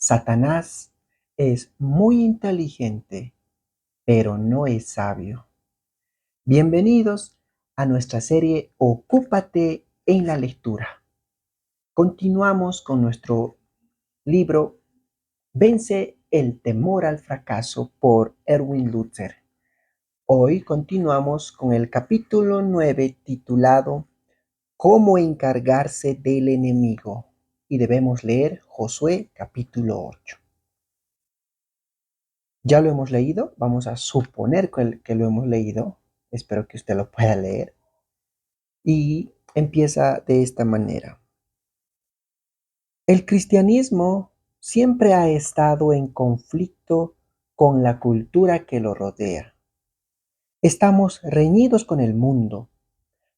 Satanás es muy inteligente, pero no es sabio. Bienvenidos a nuestra serie Ocúpate en la lectura. Continuamos con nuestro libro Vence el temor al fracaso por Erwin Lutzer. Hoy continuamos con el capítulo 9 titulado ¿Cómo encargarse del enemigo? Y debemos leer Josué capítulo 8. ¿Ya lo hemos leído? Vamos a suponer que lo hemos leído. Espero que usted lo pueda leer. Y empieza de esta manera. El cristianismo siempre ha estado en conflicto con la cultura que lo rodea. Estamos reñidos con el mundo,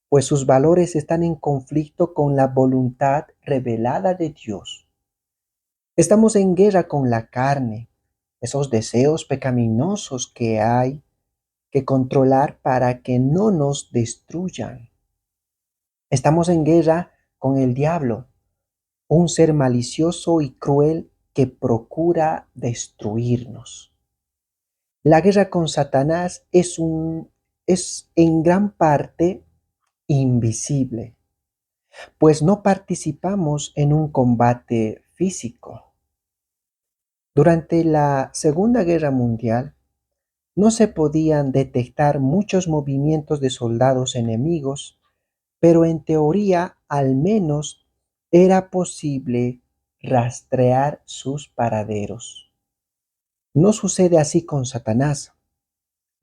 pues sus valores están en conflicto con la voluntad revelada de Dios. Estamos en guerra con la carne, esos deseos pecaminosos que hay que controlar para que no nos destruyan. Estamos en guerra con el diablo, un ser malicioso y cruel que procura destruirnos. La guerra con Satanás es en gran parte invisible, pues no participamos en un combate físico. Durante la Segunda Guerra Mundial, no se podían detectar muchos movimientos de soldados enemigos, pero en teoría al menos era posible rastrear sus paraderos. No sucede así con Satanás.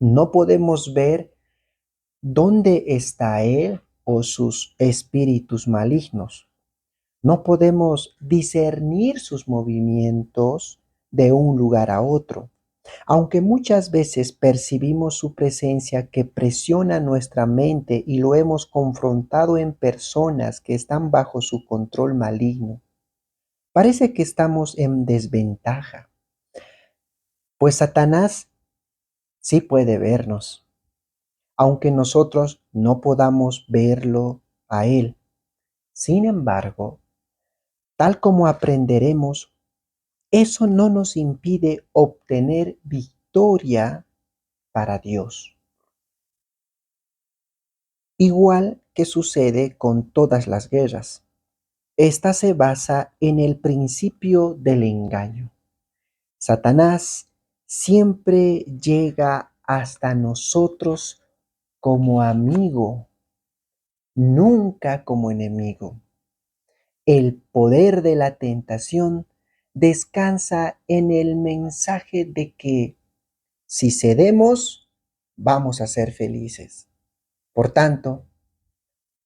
No podemos ver dónde está él o sus espíritus malignos. No podemos discernir sus movimientos de un lugar a otro. Aunque muchas veces percibimos su presencia que presiona nuestra mente y lo hemos confrontado en personas que están bajo su control maligno, parece que estamos en desventaja, pues Satanás sí puede vernos, aunque nosotros no podamos verlo a él. Sin embargo, tal como aprenderemos, eso no nos impide obtener victoria para Dios. Igual que sucede con todas las guerras, esta se basa en el principio del engaño. Satanás siempre llega hasta nosotros como amigo, nunca como enemigo. El poder de la tentación descansa en el mensaje de que si cedemos, vamos a ser felices. Por tanto,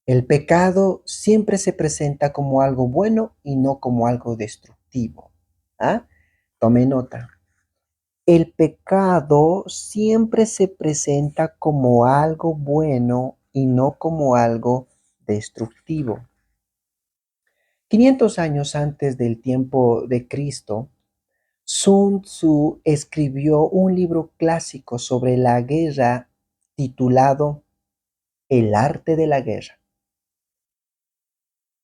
el pecado siempre se presenta como algo bueno y no como algo destructivo. ¿Ah? Tome nota. El pecado siempre se presenta como algo bueno y no como algo destructivo. 500 años antes del tiempo de Cristo, Sun Tzu escribió un libro clásico sobre la guerra titulado El arte de la guerra.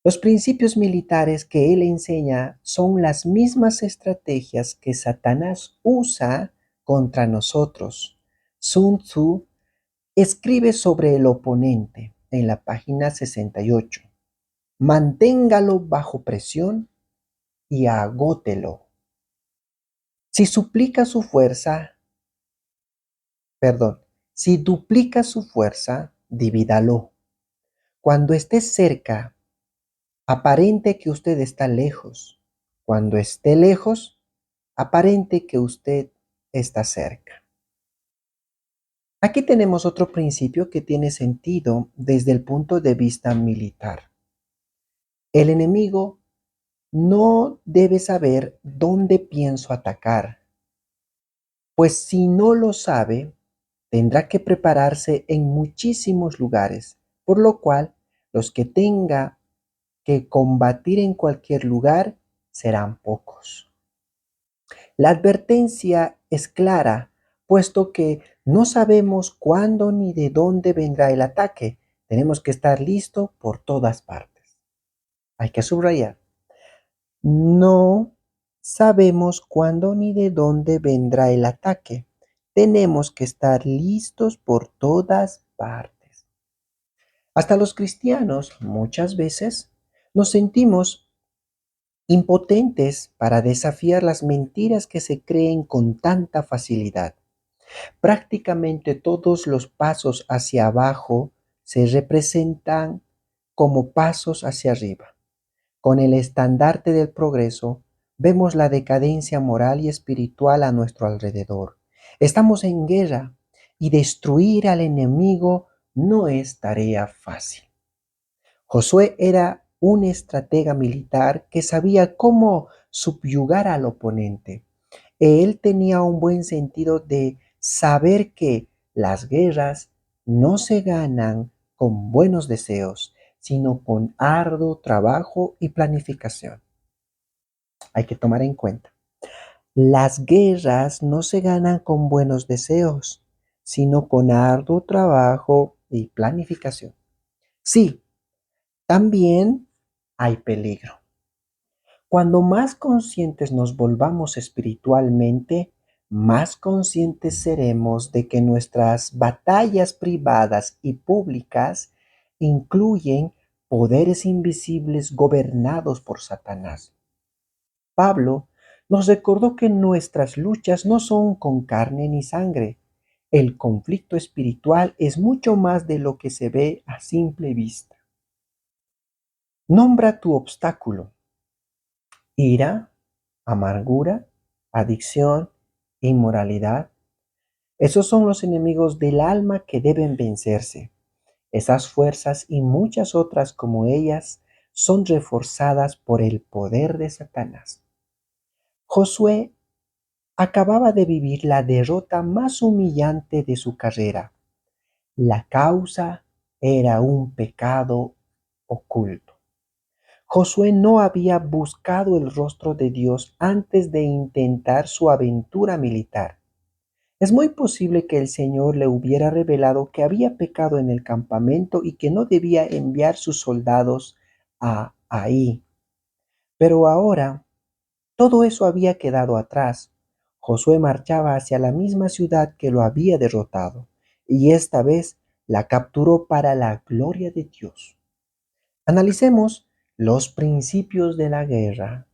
Los principios militares que él enseña son las mismas estrategias que Satanás usa contra nosotros. Sun Tzu escribe sobre el oponente en la página 68. Manténgalo bajo presión y agótelo. Si suplica su fuerza, perdón, si duplica su fuerza, divídalo. Cuando esté cerca, aparente que usted está lejos. Cuando esté lejos, aparente que usted está cerca. Aquí tenemos otro principio que tiene sentido desde el punto de vista militar. El enemigo no debe saber dónde pienso atacar, pues si no lo sabe, tendrá que prepararse en muchísimos lugares, por lo cual los que tenga que combatir en cualquier lugar serán pocos. La advertencia es clara, puesto que no sabemos cuándo ni de dónde vendrá el ataque. Tenemos que estar listos por todas partes. Hay que subrayar. No sabemos cuándo ni de dónde vendrá el ataque. Tenemos que estar listos por todas partes. Hasta los cristianos muchas veces nos sentimos impotentes para desafiar las mentiras que se creen con tanta facilidad. Prácticamente todos los pasos hacia abajo se representan como pasos hacia arriba. Con el estandarte del progreso, vemos la decadencia moral y espiritual a nuestro alrededor. Estamos en guerra y destruir al enemigo no es tarea fácil. Josué era un estratega militar que sabía cómo subyugar al oponente. Él tenía un buen sentido de saber que las guerras no se ganan con buenos deseos, sino con arduo trabajo y planificación. Hay que tomar en cuenta. Las guerras no se ganan con buenos deseos, sino con arduo trabajo y planificación. Sí, también hay peligro. Cuando más conscientes nos volvamos espiritualmente, más conscientes seremos de que nuestras batallas privadas y públicas incluyen poderes invisibles gobernados por Satanás. Pablo nos recordó que nuestras luchas no son con carne ni sangre. El conflicto espiritual es mucho más de lo que se ve a simple vista. Nombra tu obstáculo: ira, amargura, adicción, inmoralidad. Esos son los enemigos del alma que deben vencerse. Esas fuerzas y muchas otras como ellas son reforzadas por el poder de Satanás. Josué acababa de vivir la derrota más humillante de su carrera. La causa era un pecado oculto. Josué no había buscado el rostro de Dios antes de intentar su aventura militar. Es muy posible que el Señor le hubiera revelado que había pecado en el campamento y que no debía enviar sus soldados ahí. Pero ahora todo eso había quedado atrás. Josué marchaba hacia la misma ciudad que lo había derrotado, y esta vez la capturó para la gloria de Dios. Analicemos los principios de la guerra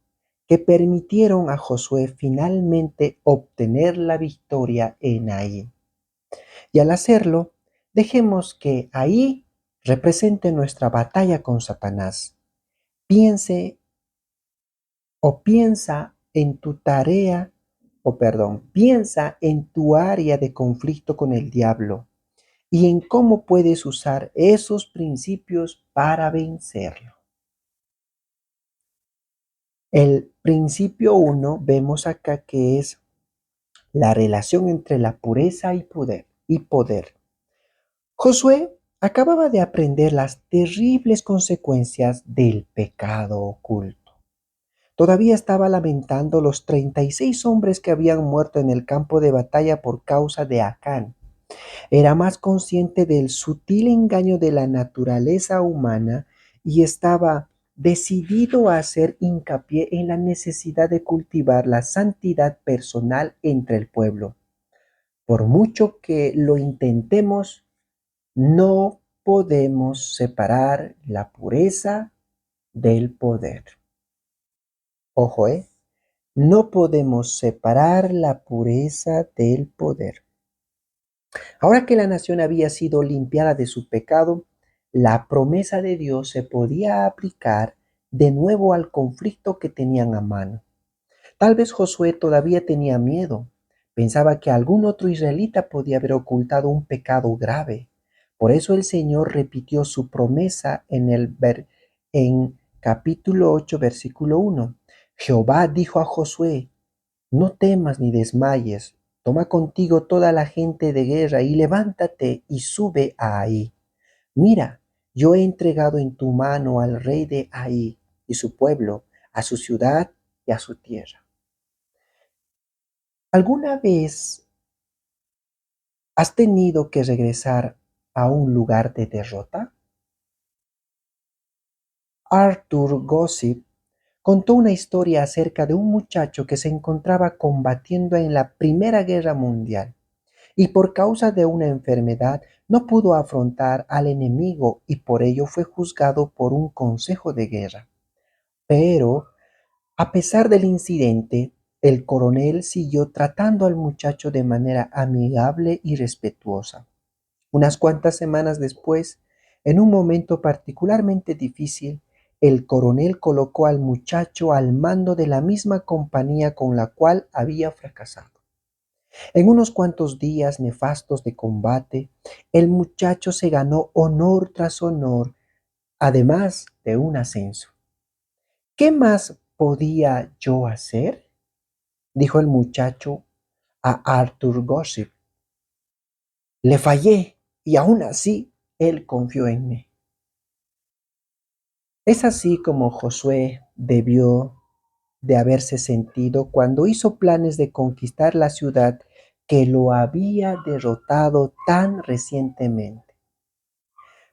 que permitieron a Josué finalmente obtener la victoria en Ai. Y al hacerlo, dejemos que Ai represente nuestra batalla con Satanás. Piense piensa en tu tarea, piensa en tu área de conflicto con el diablo y en cómo puedes usar esos principios para vencerlo. El principio 1 vemos acá que es la relación entre la pureza y poder. Josué acababa de aprender las terribles consecuencias del pecado oculto. Todavía estaba lamentando los 36 hombres que habían muerto en el campo de batalla por causa de Acán. Era más consciente del sutil engaño de la naturaleza humana y estaba decidido a hacer hincapié en la necesidad de cultivar la santidad personal entre el pueblo. Por mucho que lo intentemos, no podemos separar la pureza del poder. Ojo, no podemos separar la pureza del poder. Ahora que la nación había sido limpiada de su pecado, la promesa de Dios se podía aplicar de nuevo al conflicto que tenían a mano. Tal vez Josué todavía tenía miedo. Pensaba que algún otro israelita podía haber ocultado un pecado grave. Por eso el Señor repitió su promesa en capítulo 8, versículo 1. Jehová dijo a Josué: no temas ni desmayes, toma contigo toda la gente de guerra y levántate y sube a Ai. Mira, yo he entregado en tu mano al rey de Ai y su pueblo, a su ciudad y a su tierra. ¿Alguna vez has tenido que regresar a un lugar de derrota? Arthur Gossip Contó una historia acerca de un muchacho que se encontraba combatiendo en la Primera Guerra Mundial y por causa de una enfermedad no pudo afrontar al enemigo y por ello fue juzgado por un consejo de guerra. Pero, a pesar del incidente, el coronel siguió tratando al muchacho de manera amigable y respetuosa. Unas cuantas semanas después, en un momento particularmente difícil, el coronel colocó al muchacho al mando de la misma compañía con la cual había fracasado. En unos cuantos días nefastos de combate, el muchacho se ganó honor tras honor, además de un ascenso. ¿Qué más podía yo hacer?, dijo el muchacho a Arthur Gossip. Le fallé y aún así él confió en mí. Es así como Josué debió de haberse sentido cuando hizo planes de conquistar la ciudad que lo había derrotado tan recientemente.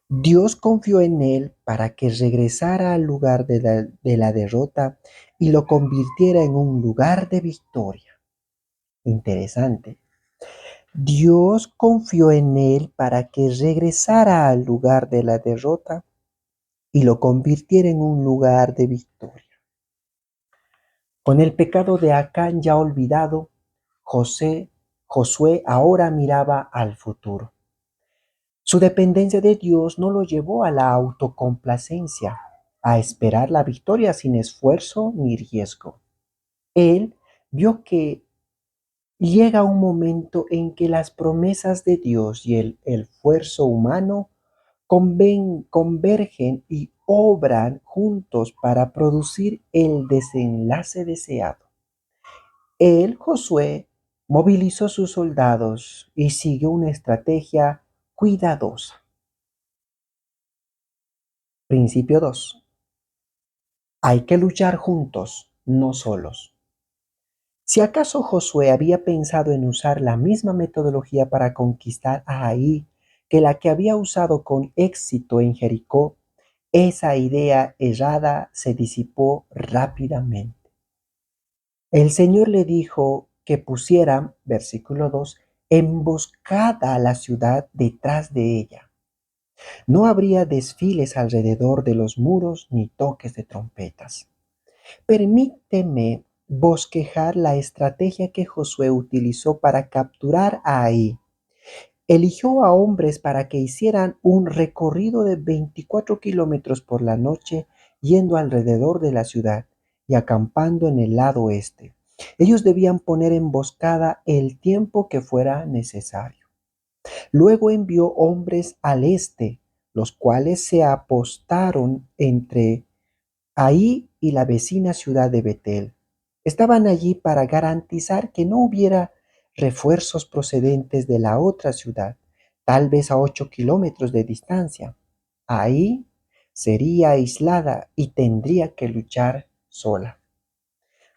Dios confió en él para que regresara al lugar de la derrota y lo convirtiera en un lugar de victoria. Interesante. Dios confió en él para que regresara al lugar de la derrota y lo convirtiera en un lugar de victoria. Con el pecado de Acán ya olvidado, Josué ahora miraba al futuro. Su dependencia de Dios no lo llevó a la autocomplacencia, a esperar la victoria sin esfuerzo ni riesgo. Él vio que llega un momento en que las promesas de Dios y el esfuerzo humano convergen y obran juntos para producir el desenlace deseado. Él, Josué, movilizó sus soldados y siguió una estrategia cuidadosa. Principio 2. Hay que luchar juntos, no solos. Si acaso Josué había pensado en usar la misma metodología para conquistar a Ai que la que había usado con éxito en Jericó, esa idea errada se disipó rápidamente. El Señor le dijo que pusiera, versículo 2, emboscada a la ciudad detrás de ella. No habría desfiles alrededor de los muros ni toques de trompetas. Permíteme bosquejar la estrategia que Josué utilizó para capturar a Ai. Eligió a hombres para que hicieran un recorrido de 24 kilómetros por la noche yendo alrededor de la ciudad y acampando en el lado este. Ellos debían poner emboscada el tiempo que fuera necesario. Luego envió hombres al este, los cuales se apostaron entre Ahí y la vecina ciudad de Betel. Estaban allí para garantizar que no hubiera refuerzos procedentes de la otra ciudad, tal vez a 8 kilómetros de distancia. Ahí sería aislada y tendría que luchar sola.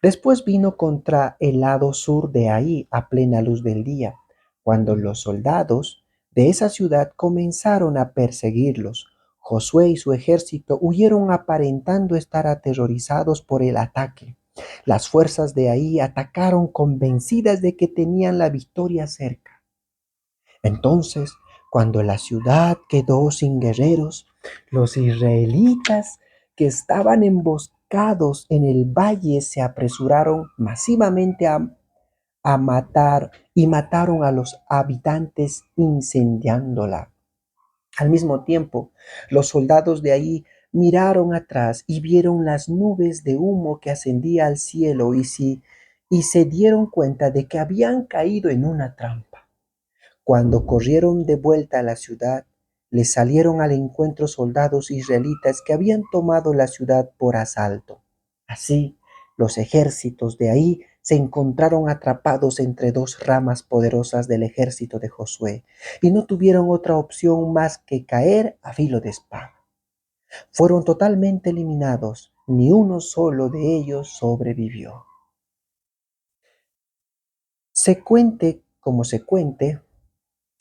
Después vino contra el lado sur de ahí a plena luz del día, cuando los soldados de esa ciudad comenzaron a perseguirlos. Josué y su ejército huyeron aparentando estar aterrorizados por el ataque. Las fuerzas de ahí atacaron convencidas de que tenían la victoria cerca. Entonces, cuando la ciudad quedó sin guerreros, los israelitas que estaban emboscados en el valle se apresuraron masivamente a matar y mataron a los habitantes incendiándola. Al mismo tiempo, los soldados de ahí miraron atrás y vieron las nubes de humo que ascendía al cielo y se dieron cuenta de que habían caído en una trampa. Cuando corrieron de vuelta a la ciudad, les salieron al encuentro soldados israelitas que habían tomado la ciudad por asalto. Así, los ejércitos de ahí se encontraron atrapados entre dos ramas poderosas del ejército de Josué y no tuvieron otra opción más que caer a filo de espada. Fueron totalmente eliminados, ni uno solo de ellos sobrevivió. Se cuente como se cuente,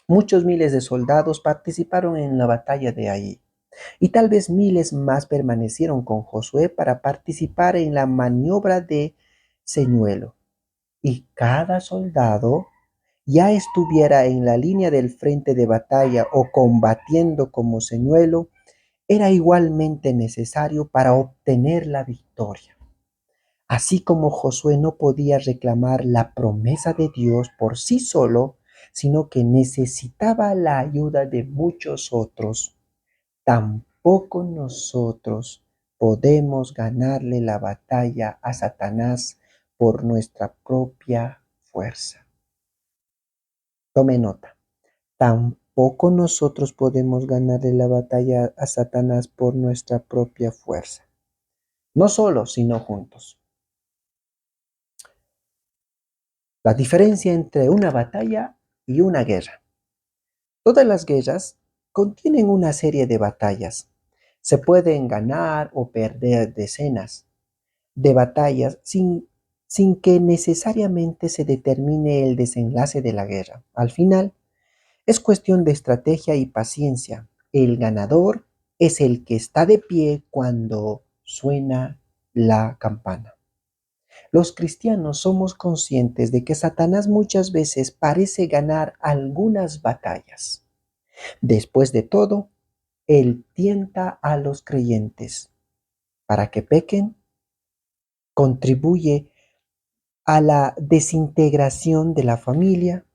muchos miles de soldados participaron en la batalla de Ai. Y tal vez miles más permanecieron con Josué para participar en la maniobra de señuelo. Y cada soldado, ya estuviera en la línea del frente de batalla o combatiendo como señuelo, era igualmente necesario para obtener la victoria. Así como Josué no podía reclamar la promesa de Dios por sí solo, sino que necesitaba la ayuda de muchos otros, tampoco nosotros podemos ganarle la batalla a Satanás por nuestra propia fuerza. Tome nota. Tampoco nosotros podemos ganarle la batalla a Satanás por nuestra propia fuerza. No solo, sino juntos. La diferencia entre una batalla y una guerra. Todas las guerras contienen una serie de batallas. Se pueden ganar o perder decenas de batallas sin que necesariamente se determine el desenlace de la guerra. Al final, es cuestión de estrategia y paciencia. El ganador es el que está de pie cuando suena la campana. Los cristianos somos conscientes de que Satanás muchas veces parece ganar algunas batallas. Después de todo, él tienta a los creyentes para que pequen, contribuye a la desintegración de la familia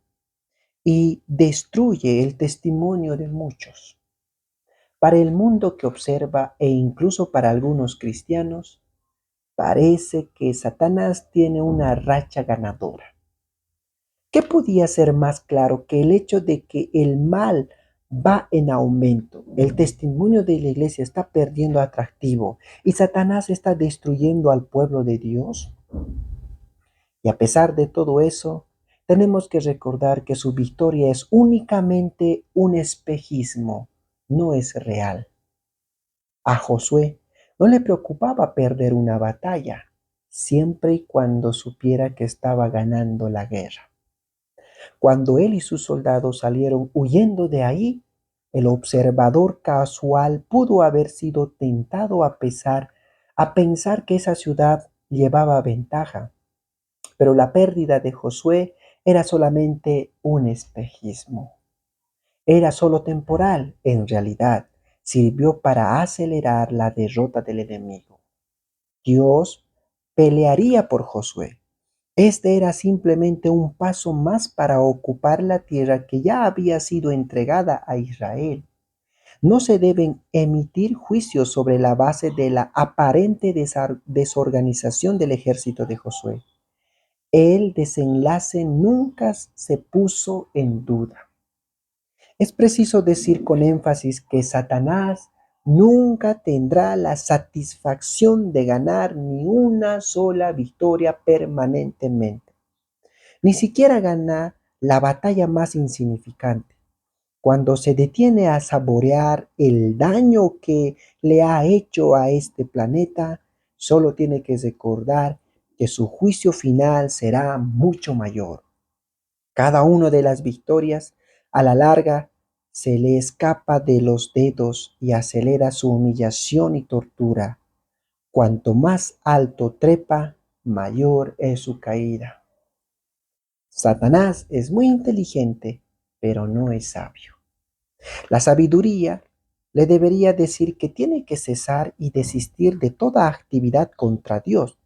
y destruye el testimonio de muchos. Para el mundo que observa e incluso para algunos cristianos, parece que Satanás tiene una racha ganadora. ¿Qué podía ser más claro que el hecho de que el mal va en aumento? El testimonio de la iglesia está perdiendo atractivo y Satanás está destruyendo al pueblo de Dios. Y a pesar de todo eso, tenemos que recordar que su victoria es únicamente un espejismo, no es real. A Josué no le preocupaba perder una batalla, siempre y cuando supiera que estaba ganando la guerra. Cuando él y sus soldados salieron huyendo de ahí, el observador casual pudo haber sido tentado a pensar que esa ciudad llevaba ventaja. Pero la pérdida de Josué era solamente un espejismo. Era solo temporal, en realidad. Sirvió para acelerar la derrota del enemigo. Dios pelearía por Josué. Este era simplemente un paso más para ocupar la tierra que ya había sido entregada a Israel. No se deben emitir juicios sobre la base de la aparente desorganización del ejército de Josué. El desenlace nunca se puso en duda. Es preciso decir con énfasis que Satanás nunca tendrá la satisfacción de ganar ni una sola victoria permanentemente. Ni siquiera gana la batalla más insignificante. Cuando se detiene a saborear el daño que le ha hecho a este planeta, solo tiene que recordar que su juicio final será mucho mayor. Cada una de las victorias, a la larga, se le escapa de los dedos y acelera su humillación y tortura. Cuanto más alto trepa, mayor es su caída. Satanás es muy inteligente, pero no es sabio. La sabiduría le debería decir que tiene que cesar y desistir de toda actividad contra Dios.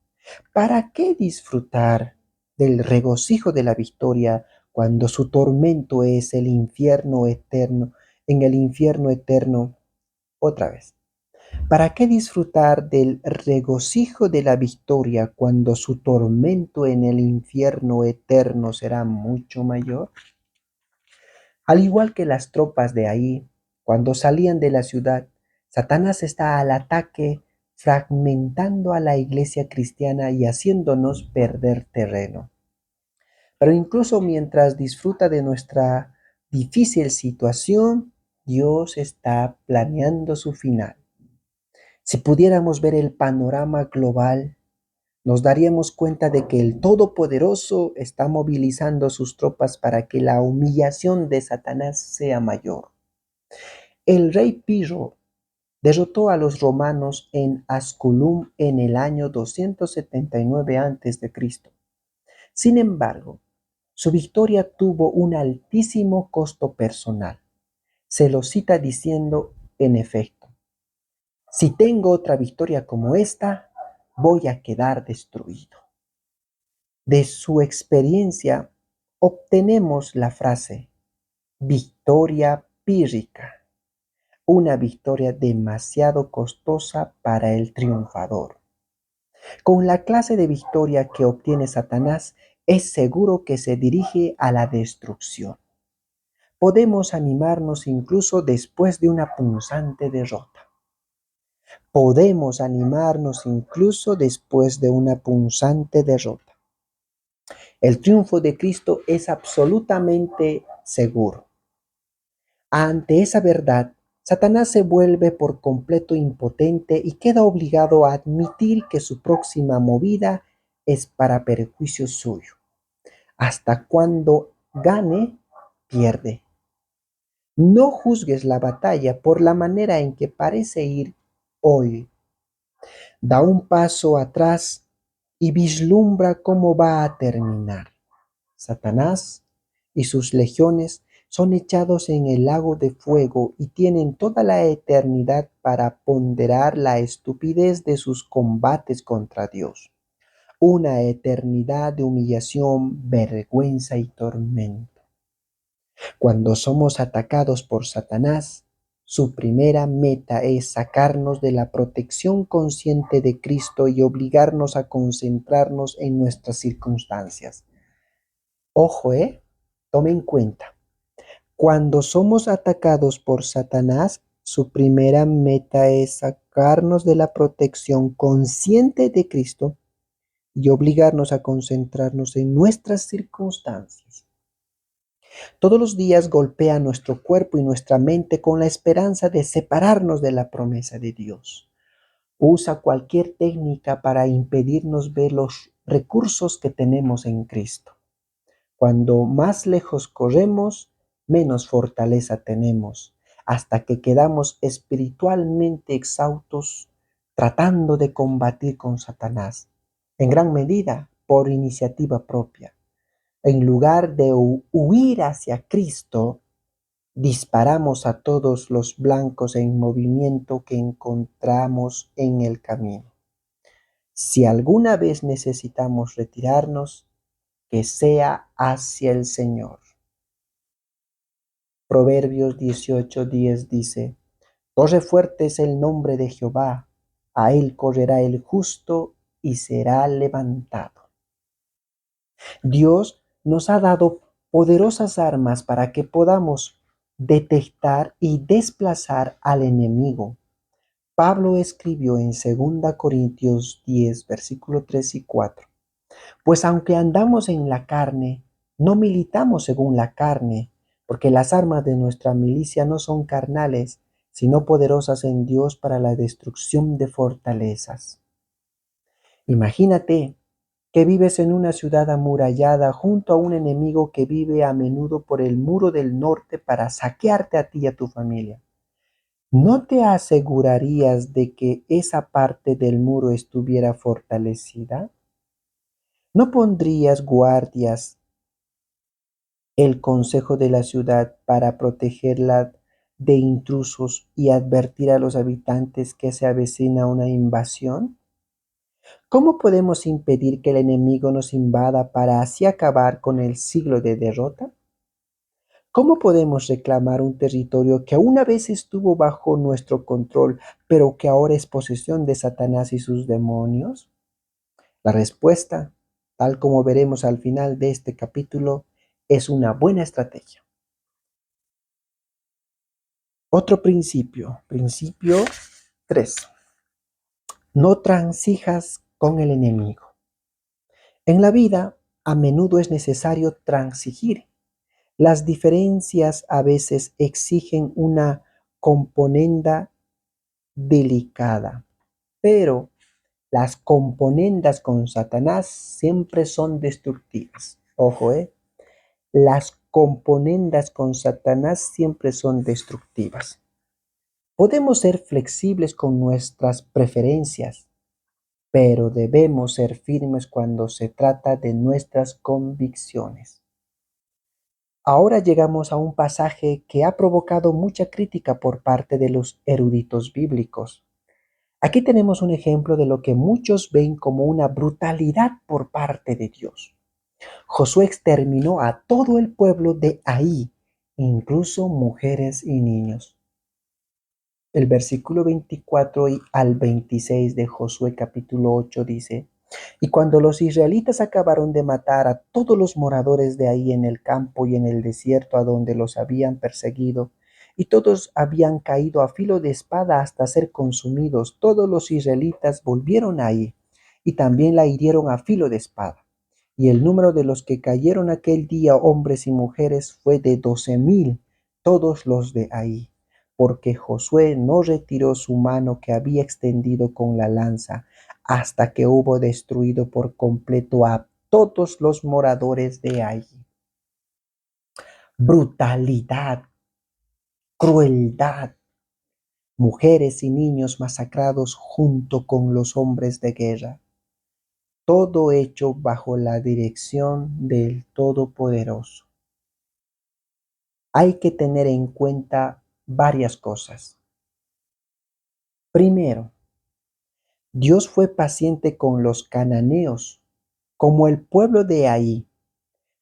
¿Para qué disfrutar del regocijo de la victoria cuando su tormento es el infierno eterno, en el infierno eterno otra vez? ¿Para qué disfrutar del regocijo de la victoria cuando su tormento en el infierno eterno será mucho mayor? Al igual que las tropas de ahí, cuando salían de la ciudad, Satanás está al ataque, fragmentando a la iglesia cristiana y haciéndonos perder terreno. Pero incluso mientras disfruta de nuestra difícil situación, Dios está planeando su final. Si pudiéramos ver el panorama global, nos daríamos cuenta de que el Todopoderoso está movilizando sus tropas para que la humillación de Satanás sea mayor. El rey Piro Derrotó a los romanos en Asculum en el año 279 a.C. Sin embargo, su victoria tuvo un altísimo costo personal. Se lo cita diciendo, en efecto, si tengo otra victoria como esta, voy a quedar destruido. De su experiencia obtenemos la frase victoria pírrica, una victoria demasiado costosa para el triunfador. Con la clase de victoria que obtiene Satanás, es seguro que se dirige a la destrucción. Podemos animarnos incluso después de una punzante derrota. Podemos animarnos incluso después de una punzante derrota. El triunfo de Cristo es absolutamente seguro. Ante esa verdad, Satanás se vuelve por completo impotente y queda obligado a admitir que su próxima movida es para perjuicio suyo. Hasta cuando gane, pierde. No juzgues la batalla por la manera en que parece ir hoy. Da un paso atrás y vislumbra cómo va a terminar. Satanás y sus legiones son echados en el lago de fuego y tienen toda la eternidad para ponderar la estupidez de sus combates contra Dios. Una eternidad de humillación, vergüenza y tormento. Cuando somos atacados por Satanás, su primera meta es sacarnos de la protección consciente de Cristo y obligarnos a concentrarnos en nuestras circunstancias. Ojo, tome en cuenta. Cuando somos atacados por Satanás, su primera meta es sacarnos de la protección consciente de Cristo y obligarnos a concentrarnos en nuestras circunstancias. Todos los días golpea nuestro cuerpo y nuestra mente con la esperanza de separarnos de la promesa de Dios. Usa cualquier técnica para impedirnos ver los recursos que tenemos en Cristo. Cuando más lejos corremos, menos fortaleza tenemos, hasta que quedamos espiritualmente exhaustos tratando de combatir con Satanás, en gran medida por iniciativa propia. En lugar de huir hacia Cristo, disparamos a todos los blancos en movimiento que encontramos en el camino. Si alguna vez necesitamos retirarnos, que sea hacia el Señor. Proverbios 18:10 dice, corre fuerte es el nombre de Jehová, a él correrá el justo y será levantado. Dios nos ha dado poderosas armas para que podamos detectar y desplazar al enemigo. Pablo escribió en 2 Corintios 10, versículo 3 y 4. Pues aunque andamos en la carne, no militamos según la carne, porque las armas de nuestra milicia no son carnales, sino poderosas en Dios para la destrucción de fortalezas. Imagínate que vives en una ciudad amurallada junto a un enemigo que vive a menudo por el muro del norte para saquearte a ti y a tu familia. ¿No te asegurarías de que esa parte del muro estuviera fortalecida? ¿No pondrías guardias el consejo de la ciudad para protegerla de intrusos y advertir a los habitantes que se avecina una invasión? ¿Cómo podemos impedir que el enemigo nos invada para así acabar con el siglo de derrota? ¿Cómo podemos reclamar un territorio que una vez estuvo bajo nuestro control, pero que ahora es posesión de Satanás y sus demonios? La respuesta, tal como veremos al final de este capítulo, es una buena estrategia. Otro principio, principio 3. No transijas con el enemigo. En la vida, a menudo es necesario transigir. Las diferencias a veces exigen una componenda delicada, pero las componendas con Satanás siempre son destructivas. Ojo, las componendas con Satanás siempre son destructivas. Podemos ser flexibles con nuestras preferencias, pero debemos ser firmes cuando se trata de nuestras convicciones. Ahora llegamos a un pasaje que ha provocado mucha crítica por parte de los eruditos bíblicos. Aquí tenemos un ejemplo de lo que muchos ven como una brutalidad por parte de Dios. Josué exterminó a todo el pueblo de Ai, incluso mujeres y niños. El versículo 24 al 26 de Josué capítulo 8 dice: Y cuando los israelitas acabaron de matar a todos los moradores de ahí en el campo y en el desierto a donde los habían perseguido, y todos habían caído a filo de espada hasta ser consumidos, todos los israelitas volvieron ahí, y también la hirieron a filo de espada. Y el número de los que cayeron aquel día, hombres y mujeres, fue de 12,000, todos los de ahí, porque Josué no retiró su mano que había extendido con la lanza, hasta que hubo destruido por completo a todos los moradores de allí. Brutalidad, crueldad, mujeres y niños masacrados junto con los hombres de guerra. Todo hecho bajo la dirección del Todopoderoso. Hay que tener en cuenta varias cosas. Primero, Dios fue paciente con los cananeos, como el pueblo de ahí.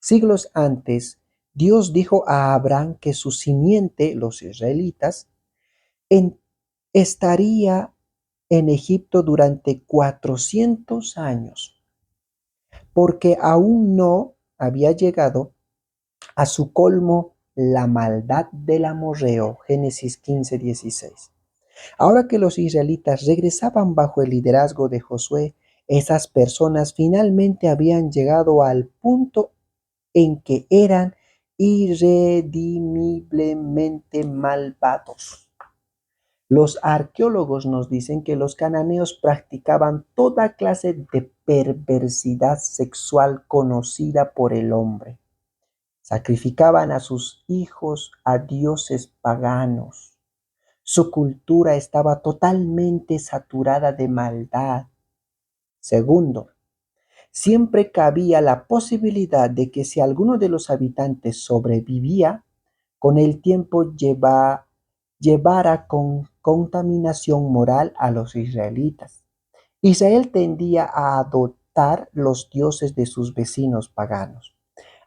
Siglos antes, Dios dijo a Abraham que su simiente, los israelitas, estaría en Egipto durante 400 años, porque aún no había llegado a su colmo la maldad del amorreo. Génesis 15:16. Ahora que los israelitas regresaban bajo el liderazgo de Josué, esas personas finalmente habían llegado al punto en que eran irredimiblemente malvados. Los arqueólogos nos dicen que los cananeos practicaban toda clase de perversidad sexual conocida por el hombre. Sacrificaban a sus hijos a dioses paganos. Su cultura estaba totalmente saturada de maldad. Segundo, siempre cabía la posibilidad de que si alguno de los habitantes sobrevivía, con el tiempo llevara con contaminación moral a los israelitas. Israel tendía a adoptar los dioses de sus vecinos paganos.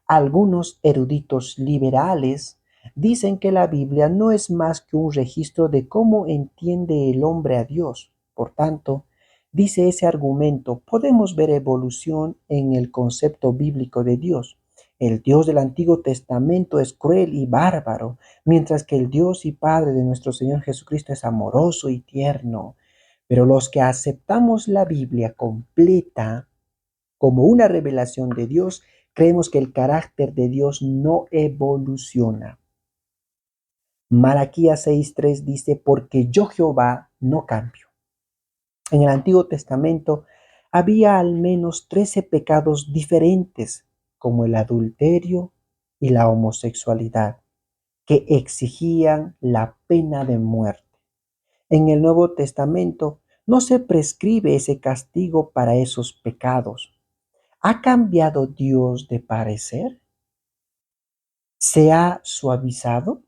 Algunos eruditos liberales dicen que la Biblia no es más que un registro de cómo entiende el hombre a Dios. Por tanto, dice ese argumento, podemos ver evolución en el concepto bíblico de Dios. El Dios del Antiguo Testamento es cruel y bárbaro, mientras que el Dios y Padre de nuestro Señor Jesucristo es amoroso y tierno. Pero los que aceptamos la Biblia completa como una revelación de Dios, creemos que el carácter de Dios no evoluciona. Malaquías 6:3 dice, porque yo Jehová no cambio. En el Antiguo Testamento había al menos 13 pecados diferentes, como el adulterio y la homosexualidad, que exigían la pena de muerte. En el Nuevo Testamento no se prescribe ese castigo para esos pecados. ¿Ha cambiado Dios de parecer? ¿Se ha suavizado?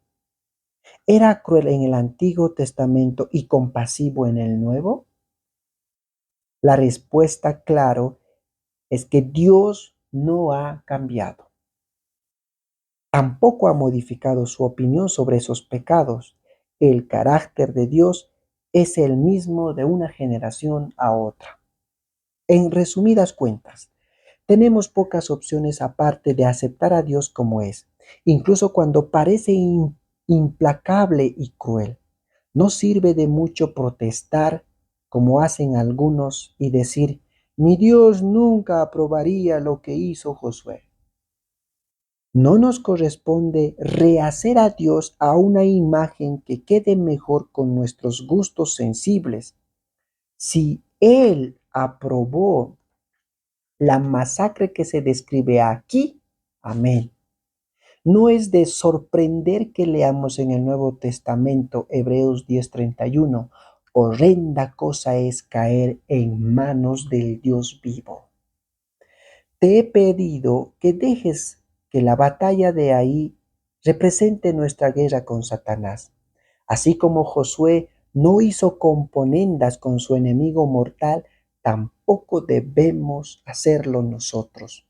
¿Era cruel en el Antiguo Testamento y compasivo en el Nuevo? La respuesta, claro, es que Dios no ha cambiado. Tampoco ha modificado su opinión sobre esos pecados. El carácter de Dios es el mismo de una generación a otra. En resumidas cuentas, tenemos pocas opciones aparte de aceptar a Dios como es, incluso cuando parece implacable y cruel. No sirve de mucho protestar, como hacen algunos, y decir, mi Dios nunca aprobaría lo que hizo Josué. No nos corresponde rehacer a Dios a una imagen que quede mejor con nuestros gustos sensibles. Si Él aprobó la masacre que se describe aquí, amén. No es de sorprender que leamos en el Nuevo Testamento, Hebreos 10:31, horrenda cosa es caer en manos del Dios vivo. Te he pedido que dejes que la batalla de ahí represente nuestra guerra con Satanás. Así como Josué no hizo componendas con su enemigo mortal, tampoco debemos hacerlo nosotros.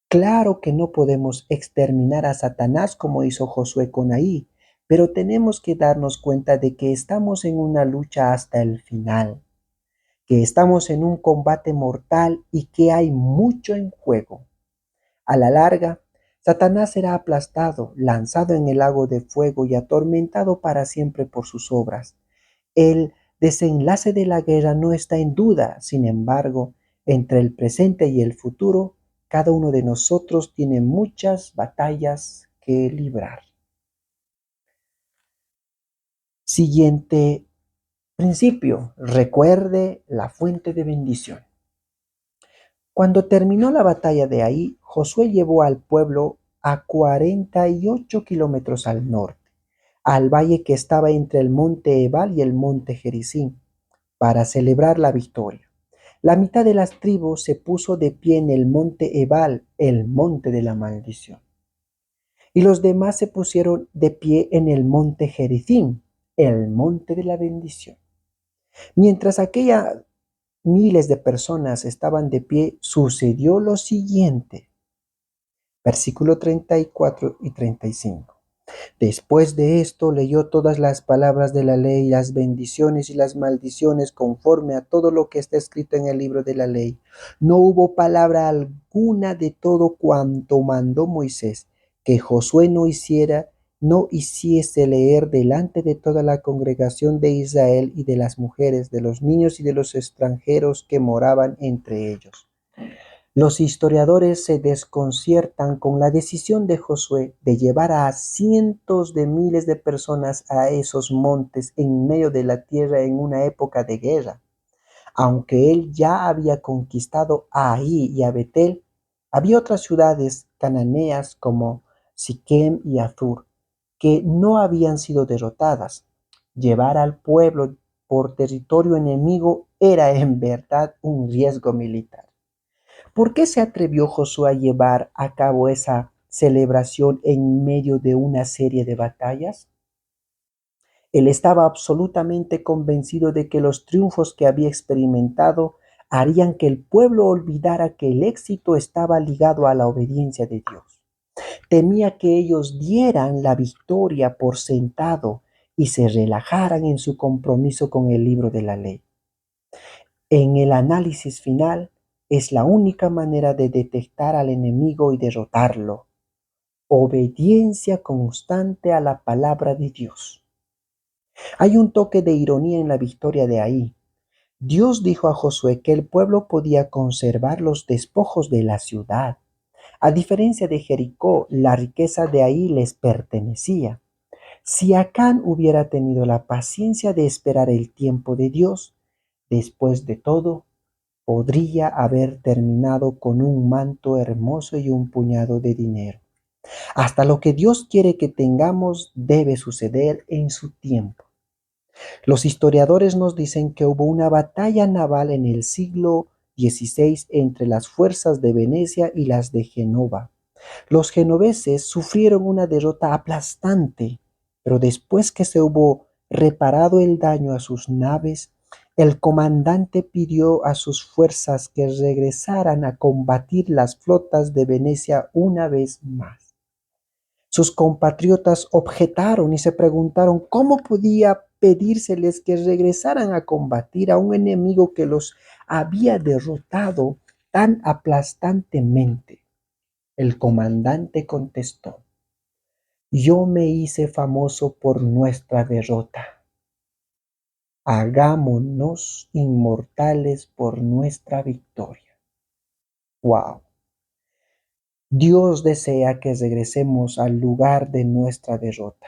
Claro que no podemos exterminar a Satanás como hizo Josué con Ahí, pero tenemos que darnos cuenta de que estamos en una lucha hasta el final, que estamos en un combate mortal y que hay mucho en juego. A la larga, Satanás será aplastado, lanzado en el lago de fuego y atormentado para siempre por sus obras. El desenlace de la guerra no está en duda, sin embargo, entre el presente y el futuro, cada uno de nosotros tiene muchas batallas que librar. Siguiente principio, recuerde la fuente de bendición. Cuando terminó la batalla de Ahí, Josué llevó al pueblo a 48 kilómetros al norte, al valle que estaba entre el monte Ebal y el monte Gerizim, para celebrar la victoria. La mitad de las tribus se puso de pie en el monte Ebal, el monte de la maldición, y los demás se pusieron de pie en el monte Gerizim, el monte de la bendición. Mientras aquella miles de personas estaban de pie, sucedió lo siguiente. Versículo 34 y 35. Después de esto leyó todas las palabras de la ley, las bendiciones y las maldiciones conforme a todo lo que está escrito en el libro de la ley. No hubo palabra alguna de todo cuanto mandó Moisés que Josué no hiciese leer delante de toda la congregación de Israel y de las mujeres, de los niños y de los extranjeros que moraban entre ellos. Los historiadores se desconciertan con la decisión de Josué de llevar a cientos de miles de personas a esos montes en medio de la tierra en una época de guerra. Aunque él ya había conquistado a Ahí y a Betel, había otras ciudades cananeas como Siquem y Azur que no habían sido derrotadas. Llevar al pueblo por territorio enemigo era en verdad un riesgo militar. ¿Por qué se atrevió Josué a llevar a cabo esa celebración en medio de una serie de batallas? Él estaba absolutamente convencido de que los triunfos que había experimentado harían que el pueblo olvidara que el éxito estaba ligado a la obediencia de Dios. Temía que ellos dieran la victoria por sentado y se relajaran en su compromiso con el libro de la ley. En el análisis final, es la única manera de detectar al enemigo y derrotarlo. Obediencia constante a la palabra de Dios. Hay un toque de ironía en la victoria de Ahí. Dios dijo a Josué que el pueblo podía conservar los despojos de la ciudad. A diferencia de Jericó, la riqueza de Ahí les pertenecía. Si Acán hubiera tenido la paciencia de esperar el tiempo de Dios, después de todo, podría haber terminado con un manto hermoso y un puñado de dinero. Hasta lo que Dios quiere que tengamos debe suceder en su tiempo. Los historiadores nos dicen que hubo una batalla naval en el siglo XVI entre las fuerzas de Venecia y las de Génova. Los genoveses sufrieron una derrota aplastante, pero después que se hubo reparado el daño a sus naves, el comandante pidió a sus fuerzas que regresaran a combatir las flotas de Venecia una vez más. Sus compatriotas objetaron y se preguntaron cómo podía pedírseles que regresaran a combatir a un enemigo que los había derrotado tan aplastantemente. El comandante contestó: yo me hice famoso por nuestra derrota. Hagámonos inmortales por nuestra victoria. ¡Wow! Dios desea que regresemos al lugar de nuestra derrota.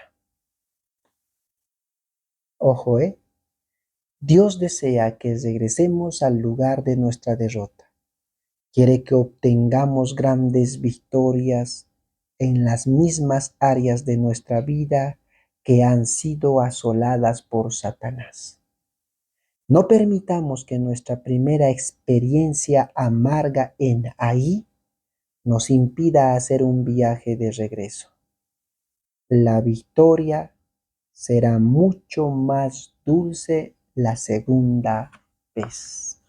Ojo, Dios desea que regresemos al lugar de nuestra derrota. Quiere que obtengamos grandes victorias en las mismas áreas de nuestra vida que han sido asoladas por Satanás. No permitamos que nuestra primera experiencia amarga en ahí nos impida hacer un viaje de regreso. La victoria será mucho más dulce la segunda vez.